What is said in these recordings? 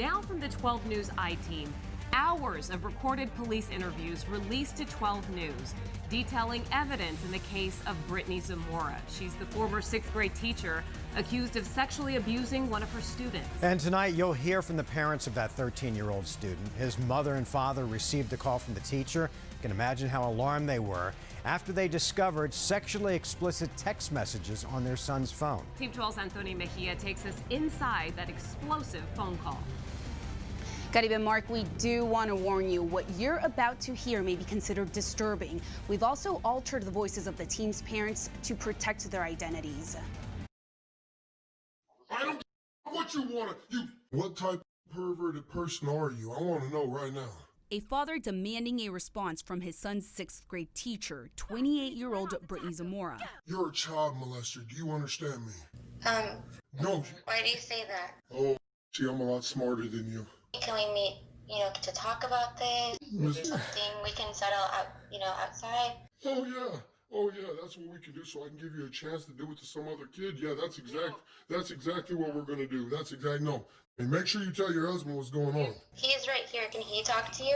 Now from the 12 News I-Team, hours of recorded police interviews released to 12 News, detailing evidence in the case of Brittany Zamora. She's the former 6th grade teacher accused of sexually abusing one of her students. And tonight you'll hear from the parents of that 13-year-old student. His mother and father received a call from the teacher. You can imagine how alarmed they were after they discovered sexually explicit text messages on their son's phone. Team 12's Antonia Mejia takes us inside that explosive phone call. Caribe Mark, we do want to warn you, what you're about to hear may be considered disturbing. We've also altered the voices of the team's parents to protect their identities. I don't care what you want to. What type of perverted person are you? I want to know right now. A father demanding a response from his son's 6th grade teacher, 28-year-old Brittany Zamora. You're a child molester. Do you understand me? No. Why do you say that? Oh, see, I'm a lot smarter than you. Can we meet, to talk about this? Something we can settle out, outside? Oh yeah, that's what we can do, so I can give you a chance to do it to some other kid. Yeah, that's exactly what we're gonna do. No. And make sure you tell your husband what's going on. He's right here. Can he talk to you?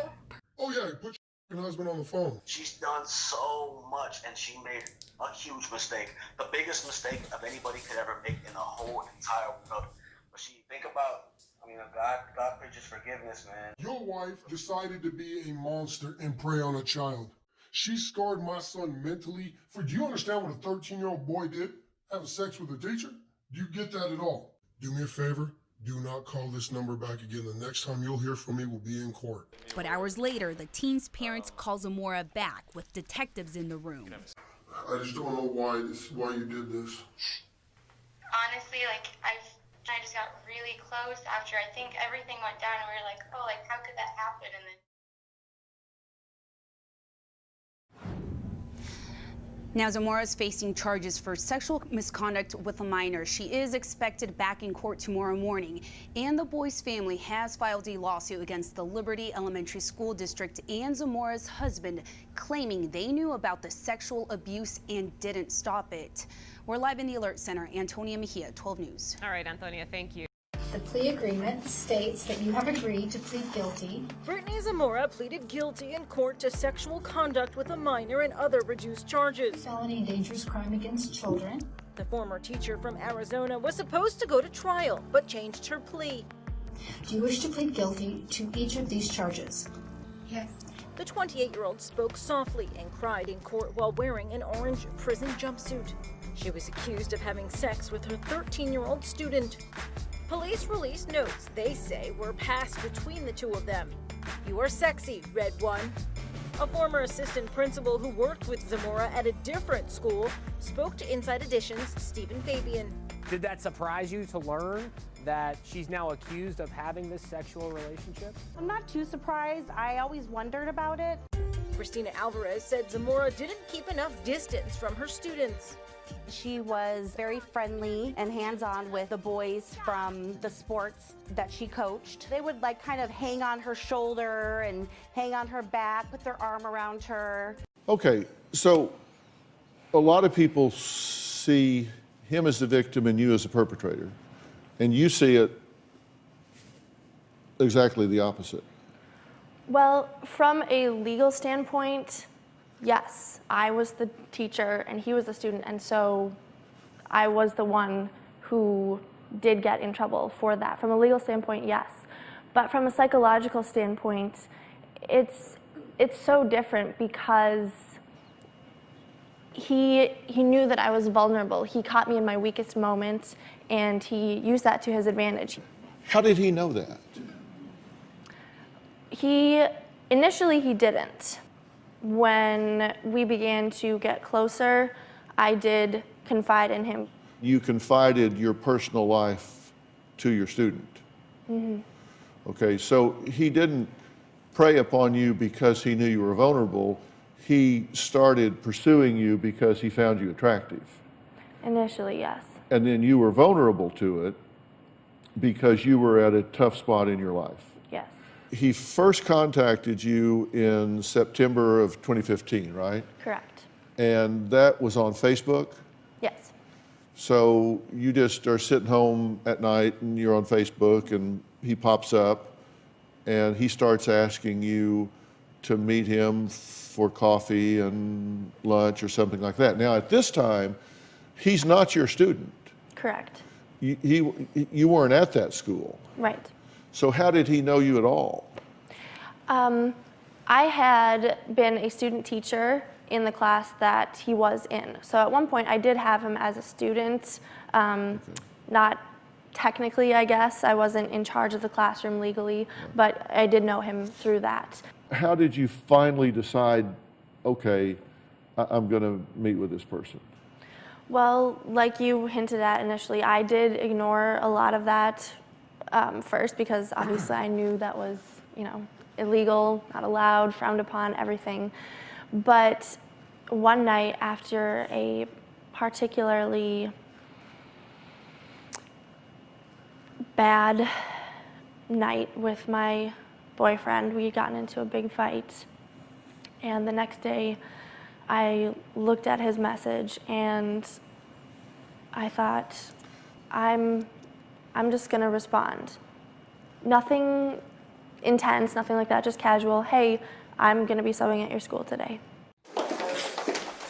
Oh yeah, put your husband on the phone. She's done so much, and she made a huge mistake. The biggest mistake of anybody could ever make in the whole entire world. But think about, God preaches forgiveness, man. Your wife decided to be a monster and prey on a child. She scarred my son mentally. Do you understand what a 13-year-old boy did? Having sex with a teacher? Do you get that at all? Do me a favor. Do not call this number back again. The next time you'll hear from me will be in court. But hours later, the teen's parents call Zamora back with detectives in the room. I just don't know why you did this. Honestly, I just got really close after I think everything went down, and we were like, oh, how could that happen? And then. Now Zamora is facing charges for sexual misconduct with a minor. She is expected back in court tomorrow morning, and the boy's family has filed a lawsuit against the Liberty Elementary School District and Zamora's husband, claiming they knew about the sexual abuse and didn't stop it. We're live in the Alert Center. Antonia Mejia, 12 News. All right, Antonia, thank you. The plea agreement states that you have agreed to plead guilty. Brittany Zamora pleaded guilty in court to sexual conduct with a minor and other reduced charges. Felony and dangerous crime against children. The former teacher from Arizona was supposed to go to trial, but changed her plea. Do you wish to plead guilty to each of these charges? Yes. The 28-year-old spoke softly and cried in court while wearing an orange prison jumpsuit. She was accused of having sex with her 13-year-old student. Police released notes they say were passed between the two of them. "You are sexy," read one. A former assistant principal who worked with Zamora at a different school spoke to Inside Edition's Stephen Fabian. Did that surprise you to learn that she's now accused of having this sexual relationship? I'm not too surprised. I always wondered about it. Christina Alvarez said Zamora didn't keep enough distance from her students. She was very friendly and hands-on with the boys from the sports that she coached. They would kind of hang on her shoulder and hang on her back, put their arm around her. Okay, so a lot of people see him as the victim and you as the perpetrator, and you see it exactly the opposite. Well, from a legal standpoint, yes, I was the teacher and he was the student, and so I was the one who did get in trouble for that. From a legal standpoint, yes. But from a psychological standpoint, it's so different because he knew that I was vulnerable. He caught me in my weakest moment and he used that to his advantage. How did he know that? Initially he didn't. When we began to get closer, I did confide in him. You confided your personal life to your student. Mm-hmm. Okay, so he didn't prey upon you because he knew you were vulnerable. He started pursuing you because he found you attractive. Initially, yes. And then you were vulnerable to it because you were at a tough spot in your life. Yes. He first contacted you in September of 2015, right? Correct. And that was on Facebook? Yes. So you just are sitting home at night and you're on Facebook and he pops up and he starts asking you to meet him for coffee and lunch or something like that. Now at this time, he's not your student. Correct. You weren't at that school. Right. So how did he know you at all? I had been a student teacher in the class that he was in. So at one point I did have him as a student, not technically, I guess. I wasn't in charge of the classroom legally, but I did know him through that. How did you finally decide, okay, I'm going to meet with this person? Well, like you hinted at initially, I did ignore a lot of that first because obviously I knew that was, illegal, not allowed, frowned upon, everything. But one night after a particularly bad night with my boyfriend, we had gotten into a big fight. And the next day, I looked at his message and I thought, I'm just gonna respond. Nothing intense, nothing like that, just casual. Hey, I'm gonna be subbing at your school today.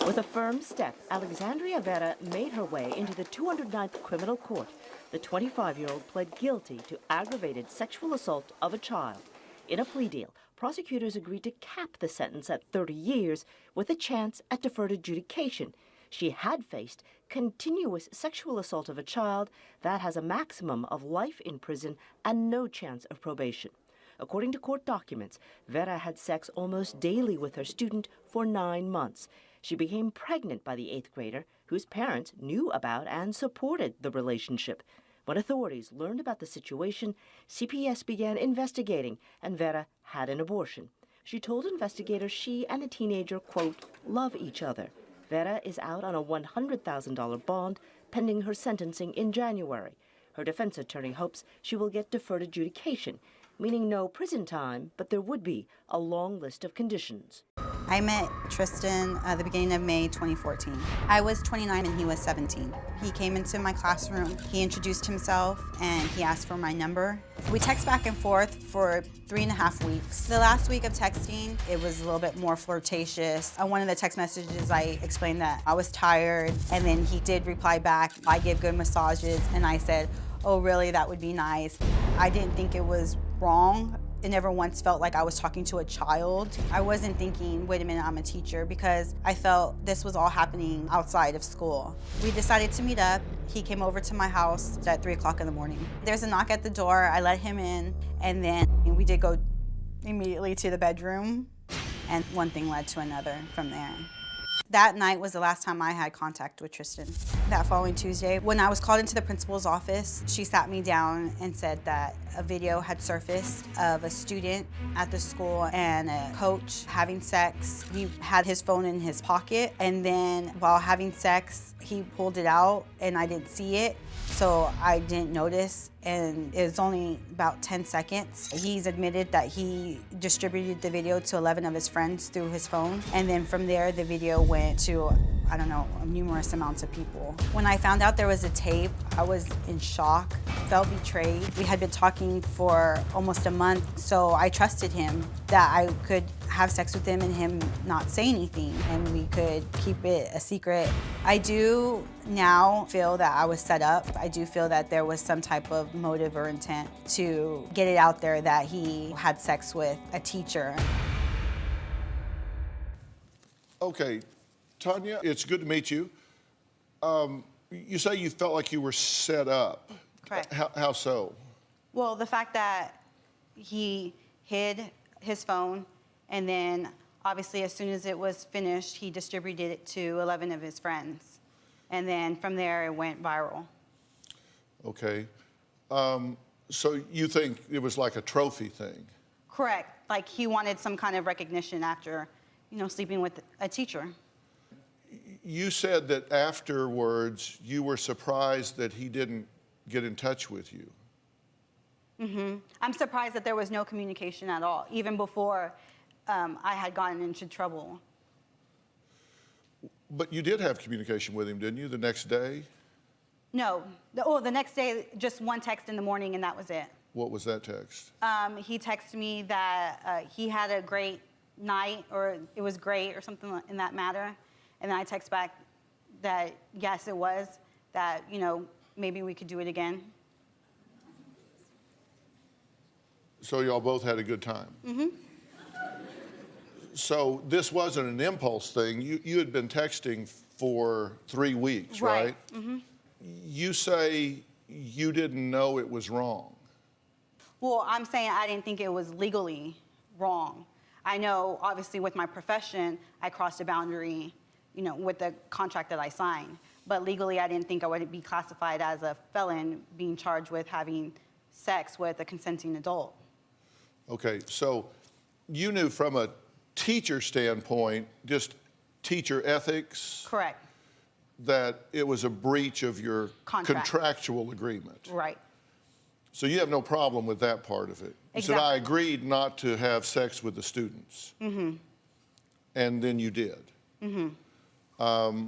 With a firm step, Alexandria Vera made her way into the 209th Criminal Court. The 25-year-old pled guilty to aggravated sexual assault of a child. In a plea deal, prosecutors agreed to cap the sentence at 30 years with a chance at deferred adjudication. She had faced continuous sexual assault of a child that has a maximum of life in prison and no chance of probation. According to court documents, Vera had sex almost daily with her student for 9 months. She became pregnant by the 8th grader, whose parents knew about and supported the relationship. When authorities learned about the situation, CPS began investigating, and Vera had an abortion. She told investigators she and a teenager, quote, love each other. Vera is out on a $100,000 bond pending her sentencing in January. Her defense attorney hopes she will get deferred adjudication, meaning no prison time, but there would be a long list of conditions. I met Tristan at the beginning of May 2014. I was 29 and he was 17. He came into my classroom, he introduced himself, and he asked for my number. We text back and forth for 3.5 weeks. The last week of texting, it was a little bit more flirtatious. On one of the text messages, I explained that I was tired, and then he did reply back, I give good massages, and I said, oh really, that would be nice. I didn't think it was wrong. It never once felt like I was talking to a child. I wasn't thinking, wait a minute, I'm a teacher, because I felt this was all happening outside of school. We decided to meet up. He came over to my house at 3 o'clock in the morning. There's a knock at the door, I let him in, and then we did go immediately to the bedroom, and one thing led to another from there. That night was the last time I had contact with Tristan. That following Tuesday, when I was called into the principal's office, she sat me down and said that a video had surfaced of a student at the school and a coach having sex. He had his phone in his pocket, and then while having sex, he pulled it out and I didn't see it, so I didn't notice, and it was only about 10 seconds. He's admitted that he distributed the video to 11 of his friends through his phone, and then from there the video went to, I don't know, numerous amounts of people. When I found out there was a tape, I was in shock, felt betrayed. We had been talking for almost a month, so I trusted him that I could have sex with him and him not say anything, and we could keep it a secret. I do now feel that I was set up. I do feel that there was some type of motive or intent to get it out there that he had sex with a teacher. Okay, Tanya, it's good to meet you. You say you felt like you were set up. Correct. How so? Well, the fact that he hid his phone, and then obviously as soon as it was finished, he distributed it to 11 of his friends. And then from there, it went viral. Okay. So you think it was like a trophy thing? Correct. Like he wanted some kind of recognition after, sleeping with a teacher. You said that afterwards you were surprised that he didn't get in touch with you. Mm-hmm. I'm surprised that there was no communication at all, even before I had gotten into trouble. But you did have communication with him, didn't you, the next day? No. The next day, just one text in the morning, and that was it. What was that text? He texted me that he had a great night, or it was great, or something in that matter. And then I text back that, yes, it was, that, you know, maybe we could do it again. So y'all both had a good time? Mm-hmm. So this wasn't an impulse thing. You had been texting for 3 weeks, right? Mm-hmm. You say you didn't know it was wrong. Well, I'm saying I didn't think it was legally wrong. I know, obviously, with my profession, I crossed a boundary, you know, with the contract that I signed. But legally, I didn't think I would be classified as a felon being charged with having sex with a consenting adult. Okay, so you knew from a teacher standpoint, just teacher ethics, Correct. that it was a breach of your Contract. contractual agreement. Right. So you have no problem with that part of it. You said, I agreed not to have sex with the students. Mm-hmm. And then you did. Mm-hmm.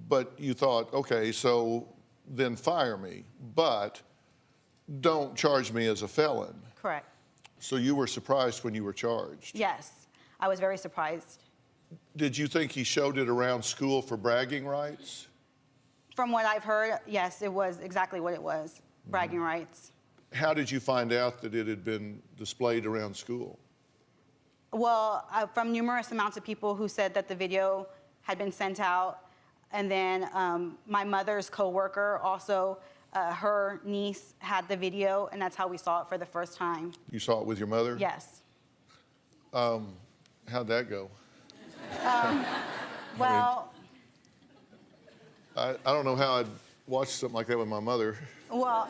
But you thought, okay, so then fire me, but don't charge me as a felon. Correct. So you were surprised when you were charged? Yes, I was very surprised. Did you think he showed it around school for bragging rights? From what I've heard, yes, it was exactly what it was, bragging rights. How did you find out that it had been displayed around school? Well, from numerous amounts of people who said that the video had been sent out. And then my mother's coworker also, her niece had the video, and that's how we saw it for the first time. You saw it with your mother? Yes. How'd that go? Well, I don't know how I'd watch something like that with my mother. well,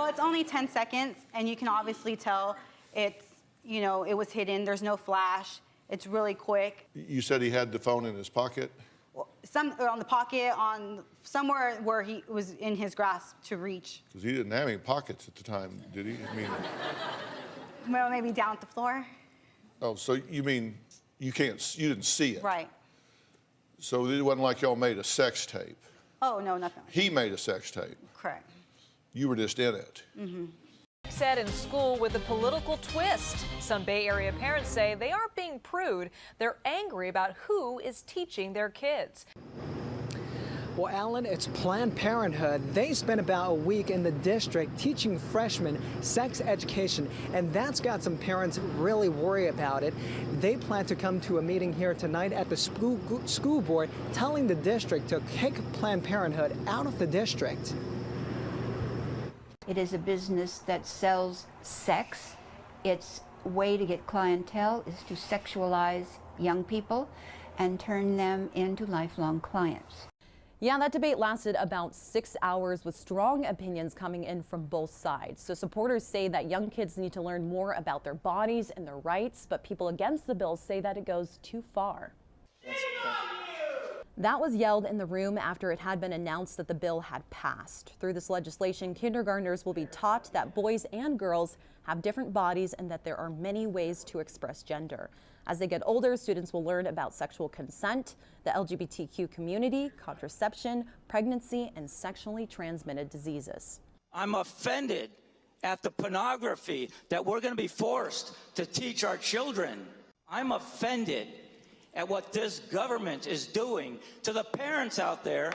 it's only 10 seconds, and you can obviously tell it's, you know, it was hidden. There's no flash. It's really quick. You said he had the phone in his pocket? Some on the pocket, on somewhere where he was in his grasp to reach. Because he didn't have any pockets at the time, did he? I mean, Well, maybe down at the floor. oh, so you mean you didn't see it? Right. So it wasn't like y'all made a sex tape. Oh, no, nothing. He made a sex tape. Correct. You were just in it. Mm-hmm. Said in school with a political twist. Some Bay Area parents say they aren't being prude. They're angry about who is teaching their kids. Well, Alan, it's Planned Parenthood. They spent about a week in the district teaching freshmen sex education, and that's got some parents really worried about it. They plan to come to a meeting here tonight at the school board telling the district to kick Planned Parenthood out of the district. It is a business that sells sex. Its way to get clientele is to sexualize young people and turn them into lifelong clients. Yeah, that debate lasted about 6 hours with strong opinions coming in from both sides. So supporters say that young kids need to learn more about their bodies and their rights, but people against the bill say that it goes too far. That was yelled in the room after it had been announced that the bill had passed. Through this legislation, kindergartners will be taught that boys and girls have different bodies and that there are many ways to express gender. As they get older, students will learn about sexual consent, the LGBTQ community, contraception, pregnancy, and sexually transmitted diseases. I'm offended at the pornography that we're going to be forced to teach our children. I'm offended at what this government is doing to the parents out there